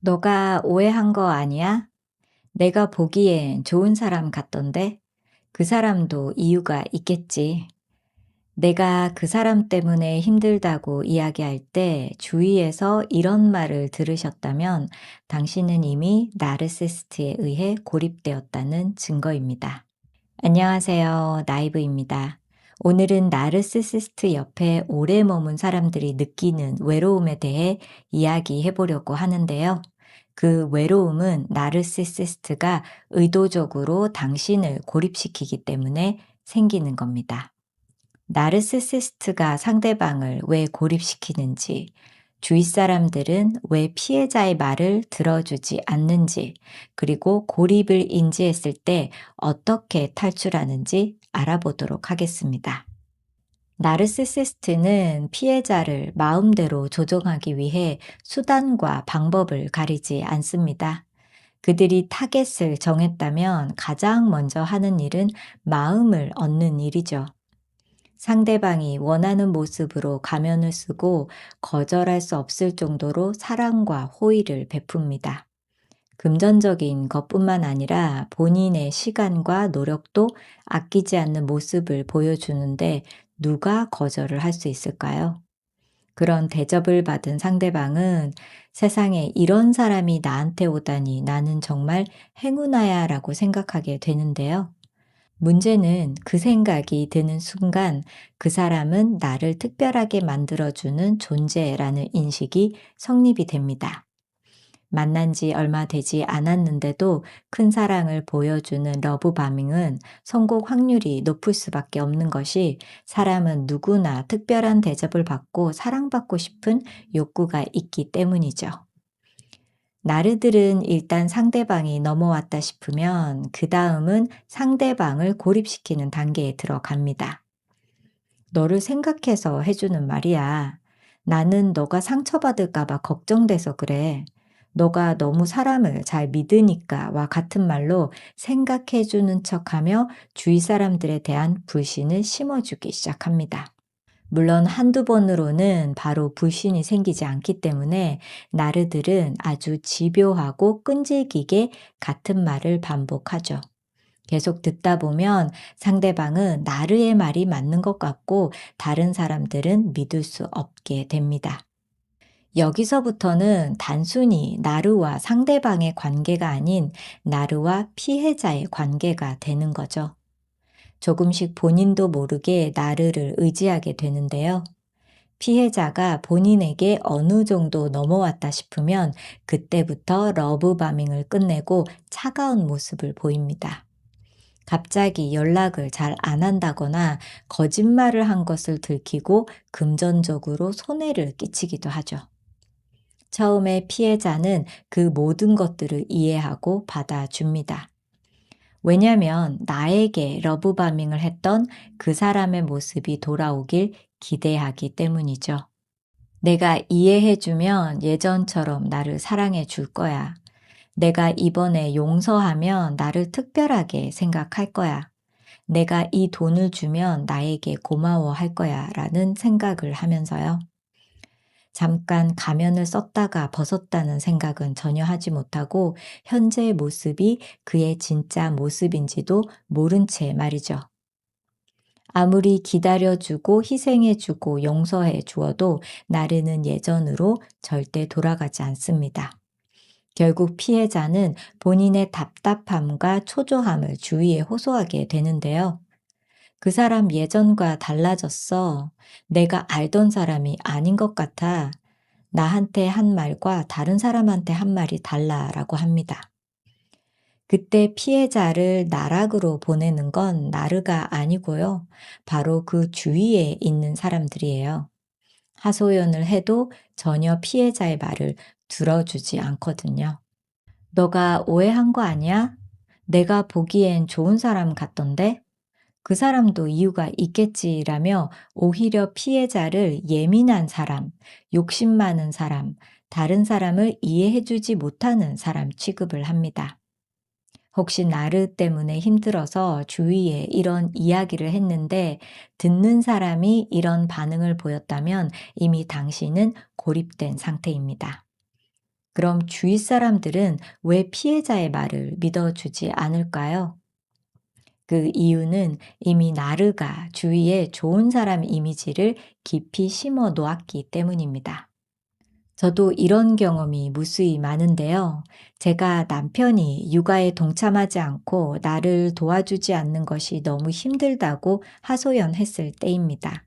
너가 오해한 거 아니야? 내가 보기엔 좋은 사람 같던데? 그 사람도 이유가 있겠지. 내가 그 사람 때문에 힘들다고 이야기할 때 주위에서 이런 말을 들으셨다면 당신은 이미 나르시스트에 의해 고립되었다는 증거입니다. 안녕하세요. 나이브입니다. 오늘은 나르시시스트 옆에 오래 머문 사람들이 느끼는 외로움에 대해 이야기해 보려고 하는데요. 그 외로움은 나르시시스트가 의도적으로 당신을 고립시키기 때문에 생기는 겁니다. 나르시시스트가 상대방을 왜 고립시키는지, 주위 사람들은 왜 피해자의 말을 들어주지 않는지, 그리고 고립을 인지했을 때 어떻게 탈출하는지 알아보도록 하겠습니다. 나르시시스트는 피해자를 마음대로 조종하기 위해 수단과 방법을 가리지 않습니다. 그들이 타겟을 정했다면 가장 먼저 하는 일은 마음을 얻는 일이죠. 상대방이 원하는 모습으로 가면을 쓰고 거절할 수 없을 정도로 사랑과 호의를 베풉니다. 금전적인 것뿐만 아니라 본인의 시간과 노력도 아끼지 않는 모습을 보여주는데 누가 거절을 할 수 있을까요? 그런 대접을 받은 상대방은 세상에 이런 사람이 나한테 오다니 나는 정말 행운아야 라고 생각하게 되는데요. 문제는 그 생각이 드는 순간 그 사람은 나를 특별하게 만들어주는 존재라는 인식이 성립이 됩니다. 만난 지 얼마 되지 않았는데도 큰 사랑을 보여주는 러브바밍은 성공 확률이 높을 수밖에 없는 것이 사람은 누구나 특별한 대접을 받고 사랑받고 싶은 욕구가 있기 때문이죠. 나르들은 일단 상대방이 넘어왔다 싶으면 그 다음은 상대방을 고립시키는 단계에 들어갑니다. 너를 생각해서 해주는 말이야. 나는 너가 상처받을까봐 걱정돼서 그래. 너가 너무 사람을 잘 믿으니까와 같은 말로 생각해주는 척하며 주위 사람들에 대한 불신을 심어주기 시작합니다. 물론 한두 번으로는 바로 불신이 생기지 않기 때문에 나르들은 아주 집요하고 끈질기게 같은 말을 반복하죠. 계속 듣다 보면 상대방은 나르의 말이 맞는 것 같고 다른 사람들은 믿을 수 없게 됩니다. 여기서부터는 단순히 나르와 상대방의 관계가 아닌 나르와 피해자의 관계가 되는 거죠. 조금씩 본인도 모르게 나르를 의지하게 되는데요. 피해자가 본인에게 어느 정도 넘어왔다 싶으면 그때부터 러브바밍을 끝내고 차가운 모습을 보입니다. 갑자기 연락을 잘 안 한다거나 거짓말을 한 것을 들키고 금전적으로 손해를 끼치기도 하죠. 처음에 피해자는 그 모든 것들을 이해하고 받아줍니다. 왜냐면 나에게 러브바밍을 했던 그 사람의 모습이 돌아오길 기대하기 때문이죠. 내가 이해해주면 예전처럼 나를 사랑해 줄 거야. 내가 이번에 용서하면 나를 특별하게 생각할 거야. 내가 이 돈을 주면 나에게 고마워할 거야. 라는 생각을 하면서요. 잠깐 가면을 썼다가 벗었다는 생각은 전혀 하지 못하고 현재의 모습이 그의 진짜 모습인지도 모른 채 말이죠. 아무리 기다려주고 희생해주고 용서해 주어도 나르는 예전으로 절대 돌아가지 않습니다. 결국 피해자는 본인의 답답함과 초조함을 주위에 호소하게 되는데요. 그 사람 예전과 달라졌어. 내가 알던 사람이 아닌 것 같아. 나한테 한 말과 다른 사람한테 한 말이 달라 라고 합니다. 그때 피해자를 나락으로 보내는 건 나르가 아니고요. 바로 그 주위에 있는 사람들이에요. 하소연을 해도 전혀 피해자의 말을 들어주지 않거든요. 너가 오해한 거 아니야? 내가 보기엔 좋은 사람 같던데? 그 사람도 이유가 있겠지라며 오히려 피해자를 예민한 사람, 욕심 많은 사람, 다른 사람을 이해해주지 못하는 사람 취급을 합니다. 혹시 나르 때문에 힘들어서 주위에 이런 이야기를 했는데 듣는 사람이 이런 반응을 보였다면 이미 당신은 고립된 상태입니다. 그럼 주위 사람들은 왜 피해자의 말을 믿어주지 않을까요? 그 이유는 이미 나르가 주위에 좋은 사람 이미지를 깊이 심어 놓았기 때문입니다. 저도 이런 경험이 무수히 많은데요. 제가 남편이 육아에 동참하지 않고 나를 도와주지 않는 것이 너무 힘들다고 하소연했을 때입니다.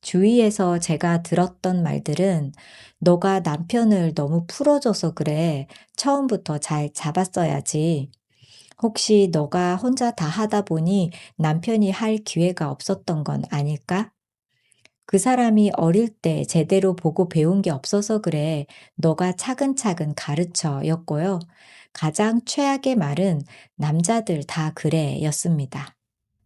주위에서 제가 들었던 말들은 너가 남편을 너무 풀어줘서 그래. 처음부터 잘 잡았어야지. 혹시 너가 혼자 다 하다 보니 남편이 할 기회가 없었던 건 아닐까? 그 사람이 어릴 때 제대로 보고 배운 게 없어서 그래. 너가 차근차근 가르쳐 였고요. 가장 최악의 말은 남자들 다 그래 였습니다.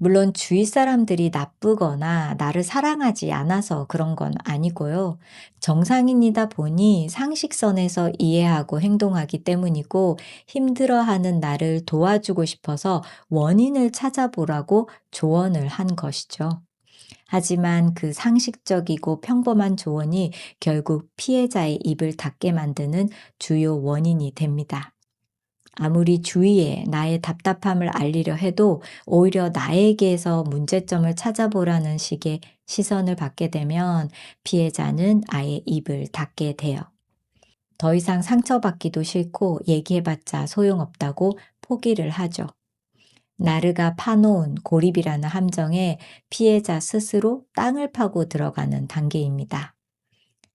물론 주위 사람들이 나쁘거나 나를 사랑하지 않아서 그런 건 아니고요. 정상인이다 보니 상식선에서 이해하고 행동하기 때문이고 힘들어하는 나를 도와주고 싶어서 원인을 찾아보라고 조언을 한 것이죠. 하지만 그 상식적이고 평범한 조언이 결국 피해자의 입을 닫게 만드는 주요 원인이 됩니다. 아무리 주위에 나의 답답함을 알리려 해도 오히려 나에게서 문제점을 찾아보라는 식의 시선을 받게 되면 피해자는 아예 입을 닫게 돼요. 더 이상 상처받기도 싫고 얘기해봤자 소용없다고 포기를 하죠. 나르가 파놓은 고립이라는 함정에 피해자 스스로 땅을 파고 들어가는 단계입니다.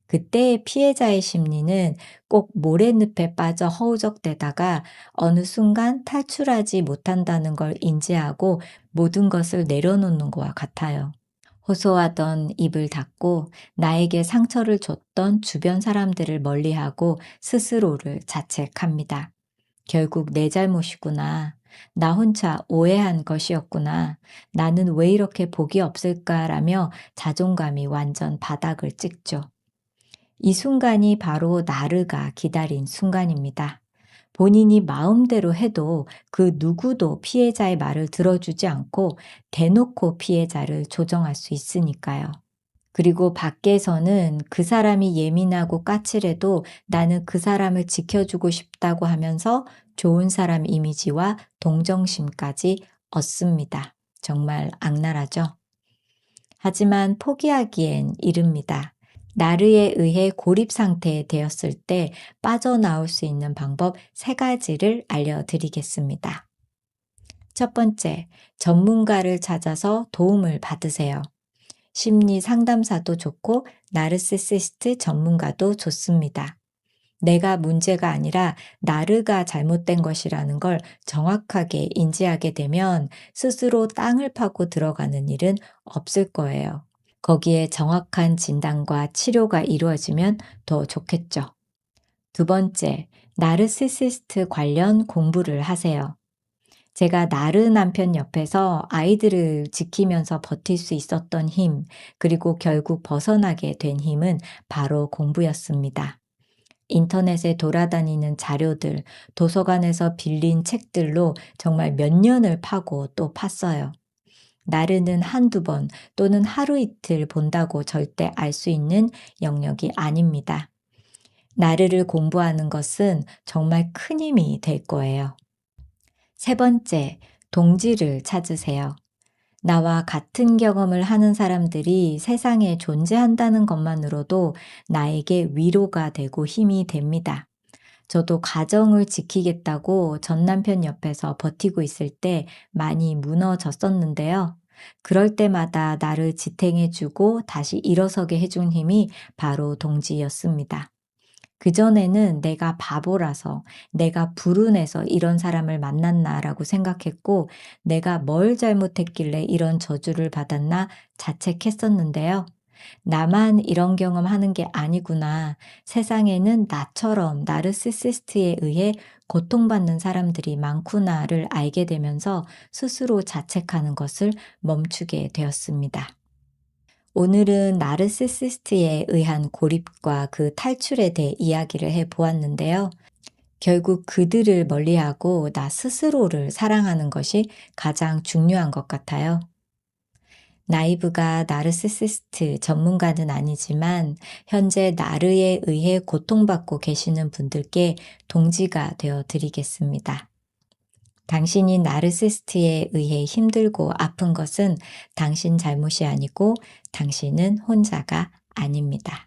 그때의 피해자의 심리는 꼭 모래늪에 빠져 허우적대다가 어느 순간 탈출하지 못한다는 걸 인지하고 모든 것을 내려놓는 것과 같아요. 호소하던 입을 닫고 나에게 상처를 줬던 주변 사람들을 멀리하고 스스로를 자책합니다. 결국 내 잘못이구나. 나 혼자 오해한 것이었구나. 나는 왜 이렇게 복이 없을까라며 자존감이 완전 바닥을 찍죠. 이 순간이 바로 나르가 기다린 순간입니다. 본인이 마음대로 해도 그 누구도 피해자의 말을 들어주지 않고 대놓고 피해자를 조정할 수 있으니까요. 그리고 밖에서는 그 사람이 예민하고 까칠해도 나는 그 사람을 지켜주고 싶다고 하면서 좋은 사람 이미지와 동정심까지 얻습니다. 정말 악랄하죠? 하지만 포기하기엔 이릅니다. 나르에 의해 고립 상태에 되었을 때 빠져나올 수 있는 방법 3가지를 알려드리겠습니다. 첫 번째, 전문가를 찾아서 도움을 받으세요. 심리 상담사도 좋고 나르시시스트 전문가도 좋습니다. 내가 문제가 아니라 나르가 잘못된 것이라는 걸 정확하게 인지하게 되면 스스로 땅을 파고 들어가는 일은 없을 거예요. 거기에 정확한 진단과 치료가 이루어지면 더 좋겠죠. 두 번째, 나르시시스트 관련 공부를 하세요. 제가 나르 남편 옆에서 아이들을 지키면서 버틸 수 있었던 힘, 그리고 결국 벗어나게 된 힘은 바로 공부였습니다. 인터넷에 돌아다니는 자료들, 도서관에서 빌린 책들로 정말 몇 년을 파고 또 팠어요. 나르는 한두 번 또는 하루 이틀 본다고 절대 알 수 있는 영역이 아닙니다. 나르를 공부하는 것은 정말 큰 힘이 될 거예요. 세 번째, 동지를 찾으세요. 나와 같은 경험을 하는 사람들이 세상에 존재한다는 것만으로도 나에게 위로가 되고 힘이 됩니다. 저도 가정을 지키겠다고 전 남편 옆에서 버티고 있을 때 많이 무너졌었는데요. 그럴 때마다 나를 지탱해주고 다시 일어서게 해준 힘이 바로 동지였습니다. 그전에는 내가 바보라서, 내가 불운해서 이런 사람을 만났나라고 생각했고, 내가 뭘 잘못했길래 이런 저주를 받았나 자책했었는데요. 나만 이런 경험하는 게 아니구나. 세상에는 나처럼 나르시시스트에 의해 고통받는 사람들이 많구나를 알게 되면서 스스로 자책하는 것을 멈추게 되었습니다. 오늘은 나르시시스트에 의한 고립과 그 탈출에 대해 이야기를 해 보았는데요. 결국 그들을 멀리하고 나 스스로를 사랑하는 것이 가장 중요한 것 같아요. 나이브가 나르시시스트 전문가는 아니지만 현재 나르에 의해 고통받고 계시는 분들께 동지가 되어 드리겠습니다. 당신이 나르시스트에 의해 힘들고 아픈 것은 당신 잘못이 아니고 당신은 혼자가 아닙니다.